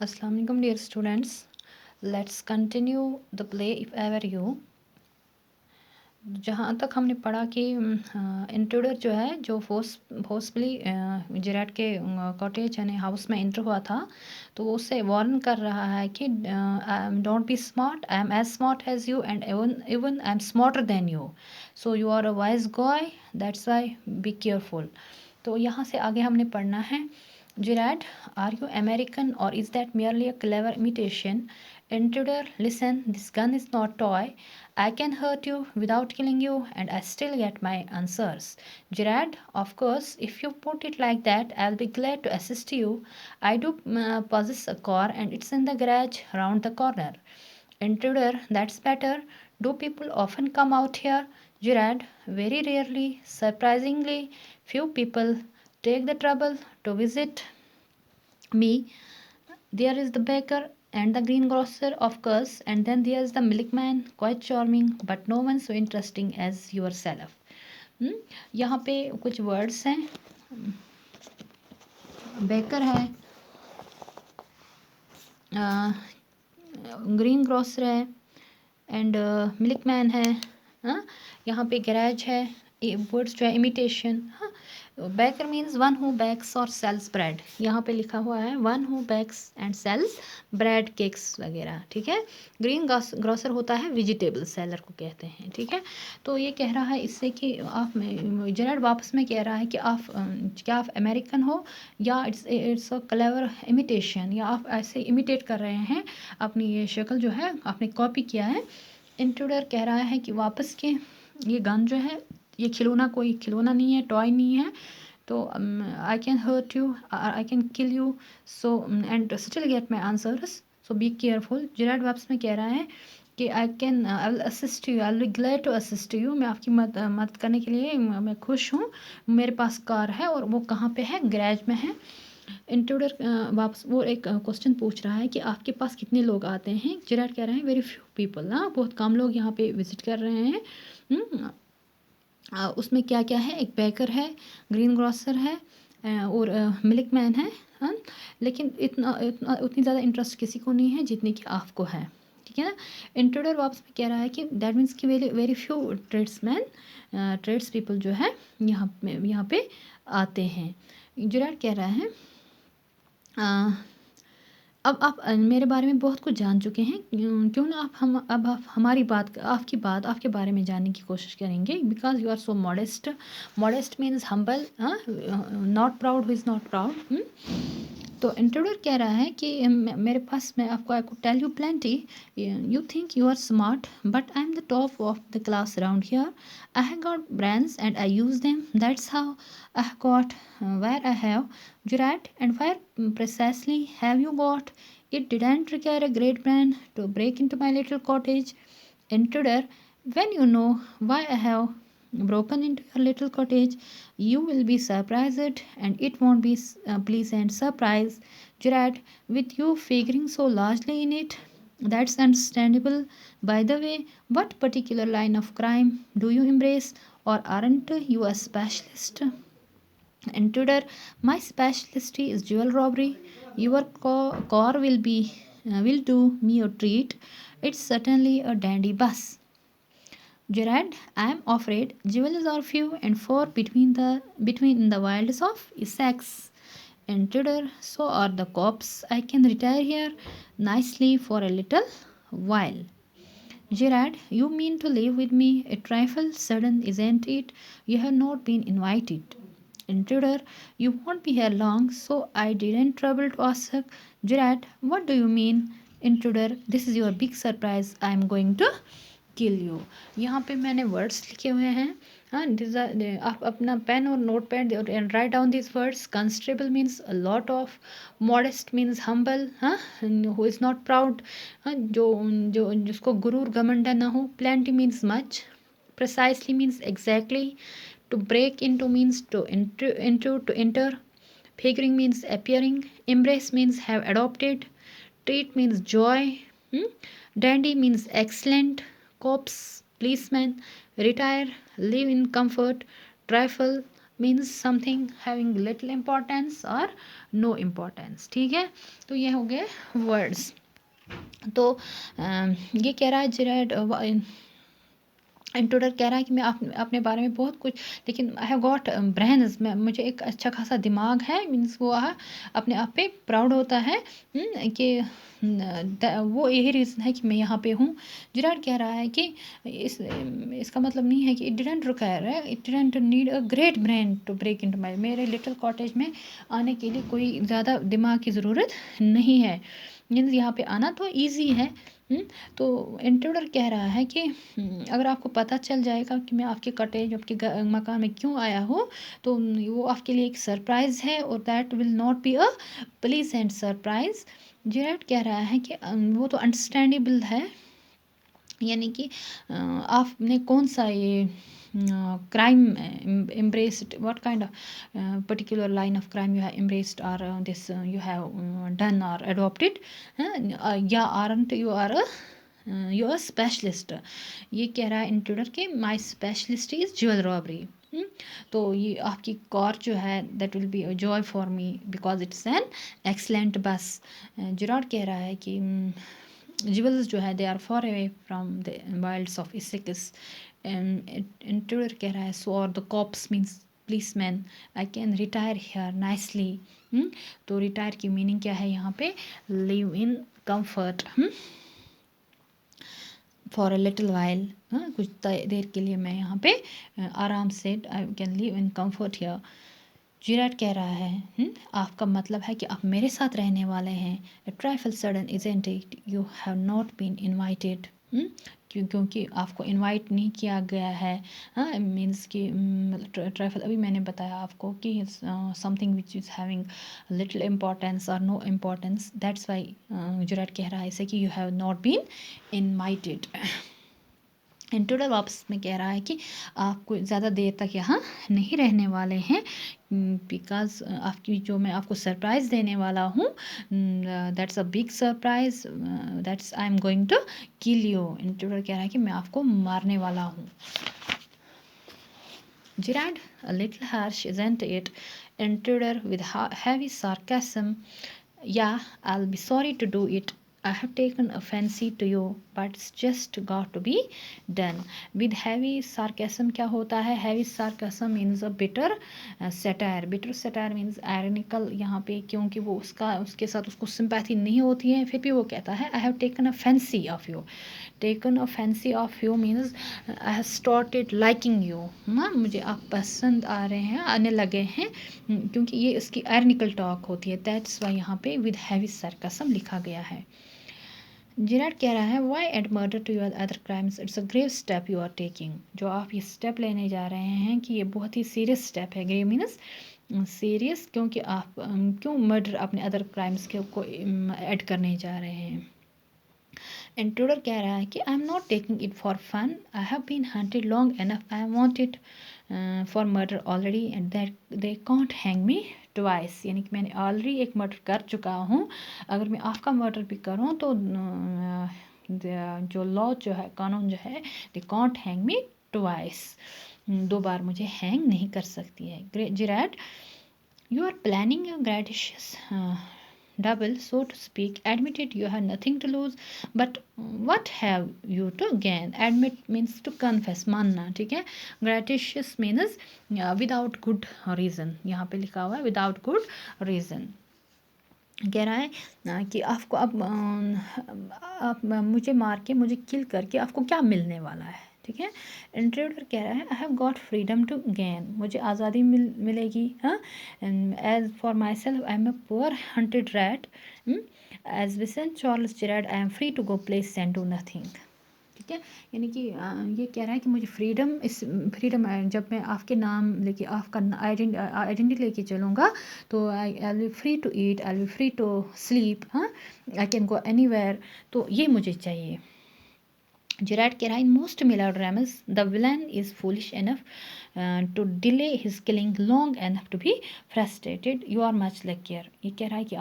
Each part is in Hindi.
Assalamu alaikum dear students. Let's continue the play if ever you. जहाँ तक हमने पढ़ा कि इंट्रूडर जो है जो फोर्सफुली जेराड के कॉटेज यानी हाउस में इंटर हुआ था, तो वो उससे वार्न कर रहा है कि don't be smart, I am as smart as you and even I am smarter than you, so you are a wise guy, that's why be careful. तो यहाँ से आगे हमने पढ़ना है Gerard, are you American or is that merely a clever imitation? Intruder, listen, this gun is not toy. I can hurt you without killing you and I still get my answers. Gerard, of course, if you put it like that, I'll be glad to assist you. I do possess a car and it's in the garage round the corner. Intruder, that's better. Do people often come out here? Gerard, very rarely. Surprisingly, few people take the trouble to visit me. There is the baker and the greengrocer, of course, and then there's the milkman, quite charming, but no one so interesting as yourself. यहाँ पे कुछ वर्ड्स हैं, बेकर है, ग्रीन ग्रोसर है एंड मिल्कमैन है। यहाँ पे गैराज है, वर्ड्स जो है imitation. Baker means one who bakes और सेल्स ब्रेड, यहाँ पे लिखा हुआ है one who bakes and sells bread, cakes वगैरह, ठीक है। ग्रीन ग्रोसर होता है वेजिटेबल सेलर को कहते हैं, ठीक है। तो ये कह रहा है इससे कि आप, जेराड वापस में कह रहा है कि आप क्या आप अमेरिकन हो या इट्स अ क्लेवर इमिटेशन, या आप ऐसे इमिटेट कर रहे हैं, अपनी ये शक्ल जो है आपने कॉपी किया है। इंट्रूडर कह रहा है कि वापस के ये गन जो है ये खिलौना, कोई खिलौना नहीं है, टॉय नहीं है, तो I can hurt you, I can kill you, so and still get my answers, so be careful. Girard वापस में कह रहा है कि I will assist you, I will be glad to assist you, मैं आपकी मदद करने के लिए मैं खुश हूँ, मेरे पास कार है और वो कहाँ पे है, गैराज में है। इंट्रूडर वापस वो एक क्वेश्चन पूछ रहा है कि आपके पास कितने लोग आते हैं। जेराड कह रहे हैं वेरी फ्यू पीपल, ना बहुत कम लोग यहाँ पे विजिट कर रहे हैं। उसमें क्या क्या है, एक बेकर है, ग्रीन ग्रोसर है और मिल्क मैन है, हाँ। लेकिन उतनी ज़्यादा इंटरेस्ट किसी को नहीं है जितनी कि आपको है, ठीक है ना। इंट्रोडर वापस में कह रहा है कि दैट मीन्स कि very very few tradesmen, trades people जो है यहाँ पे आते हैं। जुराड कह रहा है अब आप मेरे बारे में बहुत कुछ जान चुके हैं, क्यों ना आप हमारी बात, आपके बारे में जानने की कोशिश करेंगे। Because you are so modest, modest means humble, not proud, who is not proud. तो इंट्रोडर कह रहा है कि मेरे पास, मैं आपको, I could tell you plenty, you think you are smart but I am the top of the class around here, I have got brains and I use them, that's how I have got where I have. Jurat, and where precisely have you got? It didn't require a great brand to break into my little cottage. Intruder, when you know why I have broken into your little cottage, you will be surprised, and it won't be a pleasant surprise. Jurat, with you figuring so largely in it, that's understandable. By the way, what particular line of crime do you embrace, or aren't you a specialist? Intruder, my specialty is jewel robbery. Your car will do me a treat. It's certainly a dandy bus. Gerard, I am afraid jewels are few and far between in the wilds of Essex. Intruder, so are the cops. I can retire here nicely for a little while. Gerard, you mean to live with me? A trifle sudden, isn't it? You have not been invited. Intruder, you won't be here long, so I didn't trouble to ask. Gerard, what do you mean? Intruder, this is your big surprise. I am going to kill you. यहाँ पे मैंने वर्ड्स लिखे हुए हैं, हाँ। आप अपना पेन और note pad and write down this words. Constable means a lot of, modest means humble, हाँ, हु इज़ नॉट प्राउड, हाँ, जो जिसको गुरूर घमंड ना हो। Plenty means much, precisely means exactly, to break into means to enter, figuring means appearing, embrace means have adopted, treat means joy, dandy means excellent, cops, policeman, retire, live in comfort, trifle, means something having little importance और नो इम्पोर्टेंस, ठीक है। तो ये हो गए वर्ड्स। तो ये कह रहा है जेराड, इंट्रोडर कह रहा है कि मैं अपने बारे में बहुत कुछ, लेकिन आई हैव गॉट ब्रेन्स, मैं मुझे एक अच्छा खासा दिमाग है, मीन्स वो अपने आप पे प्राउड होता है कि वो यही रीज़न है कि मैं यहाँ पे हूँ। जिराड कह रहा है कि इसका मतलब नहीं है कि इट डिडंट रिक्वायर है, it didn't need a great brain to break into my, मेरे लिटिल कॉटेज में आने के लिए कोई ज़्यादा दिमाग की ज़रूरत नहीं है, मीन्स यहाँ पे आना तो ईजी है। तो इंट्रोडर कह रहा है कि अगर आपको पता चल जाएगा कि मैं आपके कॉटेज, आपके मकान में क्यों आया हूँ, तो वो आपके लिए एक सरप्राइज़ है, और that will not be a pleasant surprise. Gerrard कह रहा है कि वो तो अंडरस्टैंडेबल है, यानी कि आपने कौन सा ये crime embraced, what kind of particular line of crime you have embraced, or this you have done or adopted, या aren't you are a you are a specialist। ये कह रहा है इंट्रूडर के my specialist is jewel robbery. तो ये आपकी कार जो है that will be joy for me because it's an excellent bust. Girard कह रहा है कि ज्वेल्स जो है they are far away from the wilds of Essex. Intruder कह रहा है सो और the cops means policeman, I can retire here nicely। तो रिटायर की मीनिंग क्या है यहाँ पे, live in comfort for a little while, कुछ देर के लिए मैं यहाँ पे आराम से I can live in comfort here. Gerard कह रहा है आपका मतलब है कि आप मेरे साथ रहने वाले हैं। A trifle sudden isn't it, you have not been invited, क्योंकि आपको इनवाइट नहीं किया गया है। मीन्स कि ट्राइफल अभी मैंने बताया आपको कि something which is having little importance और no importance, that's why Girard कह रहा है इसे कि you have not been invited. Intruder वापस में कह रहा है कि आपको ज़्यादा देर तक यहाँ नहीं रहने वाले हैं, बिकॉज आपकी जो मैं आपको सरप्राइज़ देने वाला हूँ, that's a big surprise, that's I am going to kill you. Intruder कह रहा है कि मैं आपको मारने वाला हूँ। Gerard, a little harsh, isn't it? Intruder with heavy sarcasm. Yeah, I'll be sorry to do it. I have taken a fancy to you, but it's just got to be done. With heavy sarcasm क्या होता है? Heavy sarcasm means a bitter satire. Bitter satire means ironical, यहाँ पे क्योंकि वो उसके साथ उसको sympathy नहीं होती है, फिर भी वो कहता है I have taken a fancy of you. Taken a fancy of you means I have started liking you, मुझे आप पसंद आ रहे हैं, आने लगे हैं, क्योंकि ये इसकी ironical talk होती है, दैट्स वाई यहाँ पे with heavy sarcasm लिखा गया है। जिराड कह रहा है why add murder to your other crimes, it's a grave step you are taking। जो आप ये स्टेप लेने जा रहे हैं कि ये बहुत ही सीरियस स्टेप है। ग्रेव मीन्स सीरियस, क्योंकि आप क्यों मर्डर अपने अदर क्राइम्स को ऐड करने जा रहे हैं। इंट्रूडर कह रहा है कि I am not taking it for fun, I have been hunted long enough, I want it for murder already and that they can't hang me twice, यानी कि मैंने ऑलरेडी एक मर्डर कर चुका हूँ, अगर मैं आपका मर्डर भी करूँ तो जो लॉ जो है, कानून जो है, दे कॉन्ट हैंग मी ट्वाइस, 2 बार मुझे हैंग नहीं कर सकती है। Gerard, you are planning a gracious double, so to speak. Admit it, you have nothing to lose, but what have you to gain? Admit means to confess, मानना, ठीक है। Gratuitous means without good reason, यहाँ पे लिखा हुआ है without good reason। कह रहा है कि आपको अब आप मुझे मार के, मुझे किल करके आपको क्या मिलने वाला है, ठीक है। इंट्रूडर कह रहा है I have got freedom to gain, मुझे आज़ादी मिलेगी, हाँ। As for myself I am a poor hunted rat, as Vincent Charles Girard I am free to go place and do nothing, ठीक है। यानी कि ये कह रहा है कि मुझे फ्रीडम जब मैं आपके नाम लेके, आपका आइडेंटिटी लेके चलूँगा, तो I will free to eat, I will free to sleep, हाँ, आई कैन गो एनीवेयर, तो ये मुझे चाहिए। Gerard Kera, in most melodramas, the villain is foolish enough to delay his killing long enough to be frustrated. You are much luckier. ये कह रहा है कि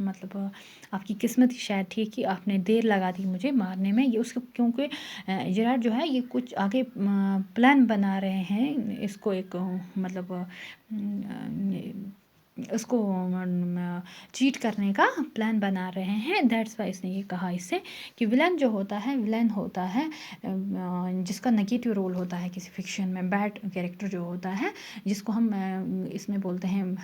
मतलब आपकी किस्मत ही शायद थी कि आपने देर लगा दी मुझे मारने में। ये उसके क्योंकि जेराड जो है ये कुछ आगे प्लान बना रहे हैं, इसको एक मतलब उसको चीट करने का प्लान बना रहे हैं। दैट्स वाई इसने ये कहा इससे कि विलन जो होता है, विलन होता है जिसका नेगेटिव रोल होता है किसी फिक्शन में, बैड कैरेक्टर जो होता है, जिसको हम इसमें बोलते हैं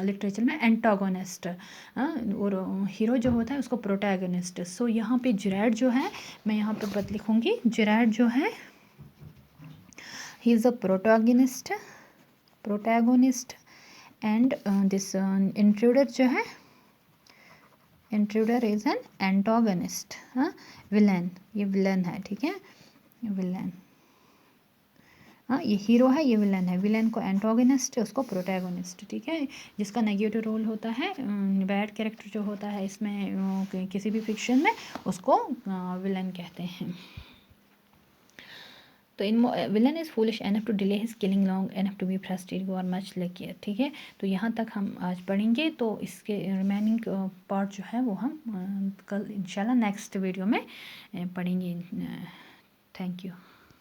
लिटरेचर में एंटागोनिस्ट, और हीरो जो होता है उसको प्रोटैगनिस्ट। सो यहाँ पे जेराड जो है, मैं यहाँ पे बत लिखूँगी, जेराड जो है he is a protagonist and this intruder जो है, intruder is an antagonist. Villain, ये विलन है, ठीक है, विलन। ये हीरो है, ये विलन है। विलन को एंटागनिस्ट, उसको प्रोटैगनिस्ट, ठीक है, जिसका नेगेटिव रोल होता है, बैड कैरेक्टर जो होता है इसमें किसी भी फिक्शन में, उसको विलन कहते हैं। तो in villain is foolish enough to delay his killing long enough to be frustrated, you are much luckier, ठीक है। तो यहाँ तक हम आज पढ़ेंगे, तो इसके रिमेनिंग पार्ट जो है वो हम कल इंशाल्लाह नेक्स्ट वीडियो में पढ़ेंगे। Thank you.